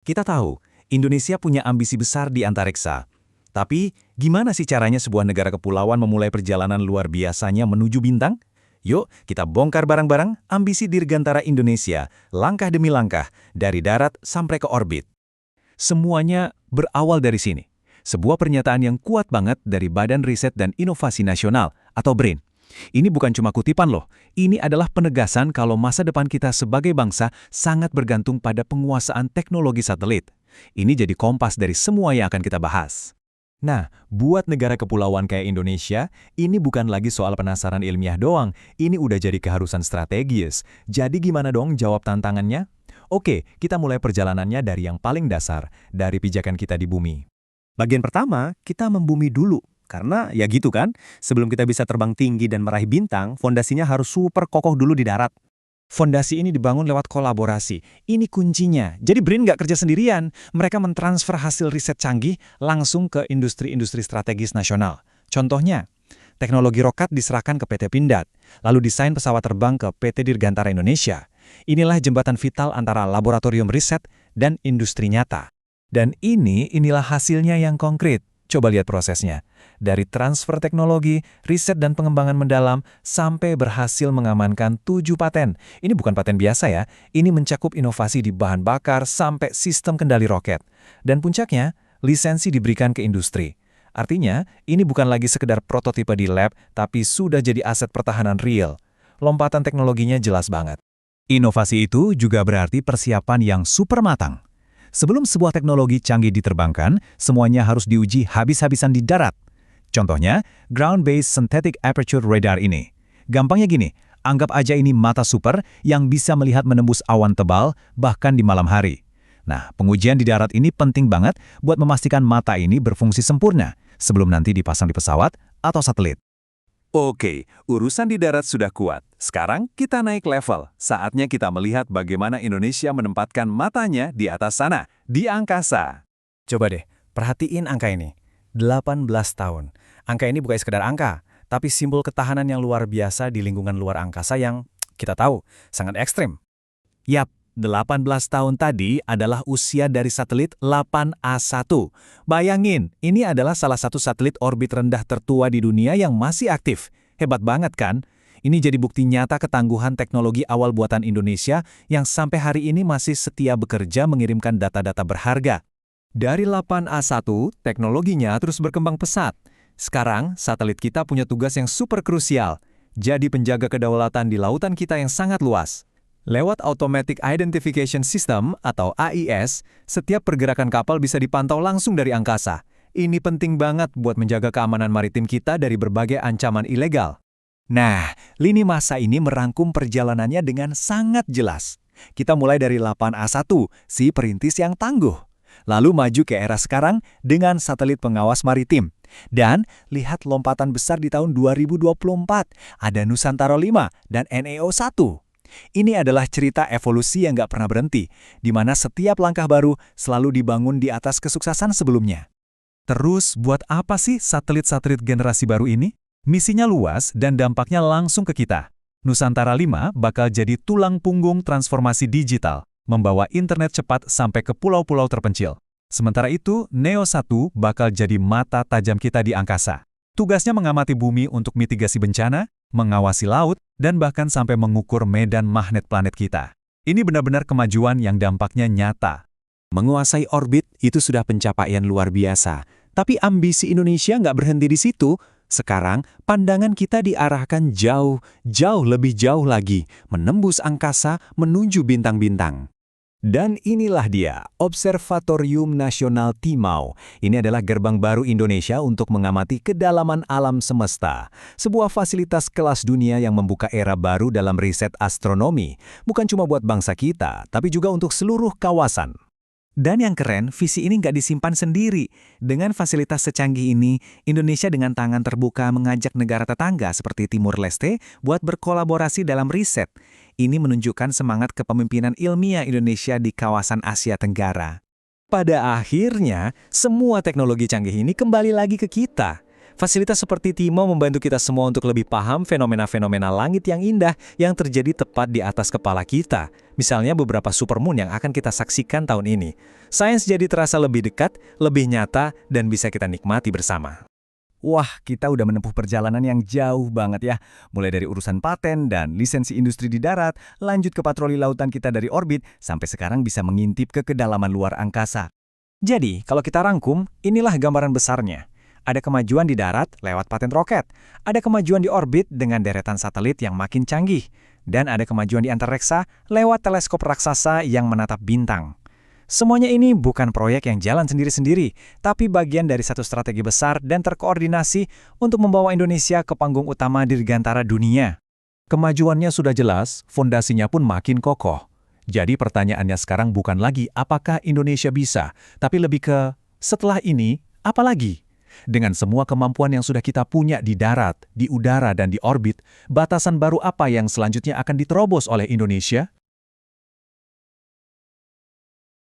Kita tahu, Indonesia punya ambisi besar di antariksa. Tapi, gimana sih caranya sebuah negara kepulauan memulai perjalanan luar biasanya menuju bintang? Yuk, kita bongkar bareng-bareng ambisi Dirgantara Indonesia, langkah demi langkah, dari darat sampai ke orbit. Semuanya berawal dari sini. Sebuah pernyataan yang kuat banget dari Badan Riset dan Inovasi Nasional, atau BRIN. Ini bukan cuma kutipan loh, ini adalah penegasan kalau masa depan kita sebagai bangsa sangat bergantung pada penguasaan teknologi satelit. Ini jadi kompas dari semua yang akan kita bahas. Nah, buat negara kepulauan kayak Indonesia, ini bukan lagi soal penasaran ilmiah doang, ini udah jadi keharusan strategis. Jadi gimana dong jawab tantangannya? Oke, kita mulai perjalanannya dari yang paling dasar, dari pijakan kita di bumi. Bagian pertama, kita membumi dulu. Karena ya gitu kan, sebelum kita bisa terbang tinggi dan meraih bintang, fondasinya harus super kokoh dulu di darat. Fondasi ini dibangun lewat kolaborasi. Ini kuncinya. Jadi BRIN nggak kerja sendirian. Mereka mentransfer hasil riset canggih langsung ke industri-industri strategis nasional. Contohnya, teknologi roket diserahkan ke PT Pindad, lalu desain pesawat terbang ke PT Dirgantara Indonesia. Inilah jembatan vital antara laboratorium riset dan industri nyata. Dan inilah hasilnya yang konkret. Coba lihat prosesnya. Dari transfer teknologi, riset dan pengembangan mendalam, sampai berhasil mengamankan 7 paten. Ini bukan paten biasa ya, ini mencakup inovasi di bahan bakar sampai sistem kendali roket. Dan puncaknya, lisensi diberikan ke industri. Artinya, ini bukan lagi sekedar prototipe di lab, tapi sudah jadi aset pertahanan real. Lompatan teknologinya jelas banget. Inovasi itu juga berarti persiapan yang super matang. Sebelum sebuah teknologi canggih diterbangkan, semuanya harus diuji habis-habisan di darat. Contohnya, Ground-Based Synthetic Aperture Radar ini. Gampangnya gini, anggap aja ini mata super yang bisa melihat menembus awan tebal, bahkan di malam hari. Nah, pengujian di darat ini penting banget buat memastikan mata ini berfungsi sempurna, sebelum nanti dipasang di pesawat atau satelit. Oke, urusan di darat sudah kuat. Sekarang kita naik level. Saatnya kita melihat bagaimana Indonesia menempatkan matanya di atas sana, di angkasa. Coba deh, perhatiin angka ini. 18 tahun. Angka ini bukan sekedar angka, tapi simbol ketahanan yang luar biasa di lingkungan luar angkasa yang kita tahu sangat ekstrim. Yap, 18 tahun tadi adalah usia dari satelit 8A1. Bayangin, ini adalah salah satu satelit orbit rendah tertua di dunia yang masih aktif. Hebat banget kan? Ini jadi bukti nyata ketangguhan teknologi awal buatan Indonesia yang sampai hari ini masih setia bekerja mengirimkan data-data berharga. Dari 8A1, teknologinya terus berkembang pesat. Sekarang, satelit kita punya tugas yang super krusial, jadi penjaga kedaulatan di lautan kita yang sangat luas. Lewat Automatic Identification System atau AIS, setiap pergerakan kapal bisa dipantau langsung dari angkasa. Ini penting banget buat menjaga keamanan maritim kita dari berbagai ancaman ilegal. Nah, lini masa ini merangkum perjalanannya dengan sangat jelas. Kita mulai dari 8A1, si perintis yang tangguh. Lalu maju ke era sekarang dengan satelit pengawas maritim. Dan lihat lompatan besar di tahun 2024, ada Nusantara 5 dan NEO-1. Ini adalah cerita evolusi yang nggak pernah berhenti, di mana setiap langkah baru selalu dibangun di atas kesuksesan sebelumnya. Terus, buat apa sih satelit-satelit generasi baru ini? Misinya luas dan dampaknya langsung ke kita. Nusantara 5 bakal jadi tulang punggung transformasi digital, membawa internet cepat sampai ke pulau-pulau terpencil. Sementara itu, NEO-1 bakal jadi mata tajam kita di angkasa. Tugasnya mengamati bumi untuk mitigasi bencana, mengawasi laut, dan bahkan sampai mengukur medan magnet planet kita. Ini benar-benar kemajuan yang dampaknya nyata. Menguasai orbit itu sudah pencapaian luar biasa. Tapi ambisi Indonesia nggak berhenti di situ. Sekarang, pandangan kita diarahkan jauh lebih jauh lagi, menembus angkasa menuju bintang-bintang. Dan inilah dia, Observatorium Nasional Timau. Ini adalah gerbang baru Indonesia untuk mengamati kedalaman alam semesta. Sebuah fasilitas kelas dunia yang membuka era baru dalam riset astronomi. Bukan cuma buat bangsa kita, tapi juga untuk seluruh kawasan. Dan yang keren, visi ini nggak disimpan sendiri. Dengan fasilitas secanggih ini, Indonesia dengan tangan terbuka mengajak negara tetangga seperti Timur Leste buat berkolaborasi dalam riset. Ini menunjukkan semangat kepemimpinan ilmiah Indonesia di kawasan Asia Tenggara. Pada akhirnya, semua teknologi canggih ini kembali lagi ke kita. Fasilitas seperti TIMO membantu kita semua untuk lebih paham fenomena-fenomena langit yang indah yang terjadi tepat di atas kepala kita. Misalnya beberapa supermoon yang akan kita saksikan tahun ini. Sains jadi terasa lebih dekat, lebih nyata, dan bisa kita nikmati bersama. Wah, kita udah menempuh perjalanan yang jauh banget ya. Mulai dari urusan paten dan lisensi industri di darat, lanjut ke patroli lautan kita dari orbit, sampai sekarang bisa mengintip ke kedalaman luar angkasa. Jadi, kalau kita rangkum, inilah gambaran besarnya. Ada kemajuan di darat lewat paten roket, ada kemajuan di orbit dengan deretan satelit yang makin canggih, dan ada kemajuan di antariksa lewat teleskop raksasa yang menatap bintang. Semuanya ini bukan proyek yang jalan sendiri-sendiri, tapi bagian dari satu strategi besar dan terkoordinasi untuk membawa Indonesia ke panggung utama dirgantara dunia. Kemajuannya sudah jelas, fondasinya pun makin kokoh. Jadi pertanyaannya sekarang bukan lagi apakah Indonesia bisa, tapi lebih ke setelah ini, apa lagi? Dengan semua kemampuan yang sudah kita punya di darat, di udara, dan di orbit, batasan baru apa yang selanjutnya akan diterobos oleh Indonesia?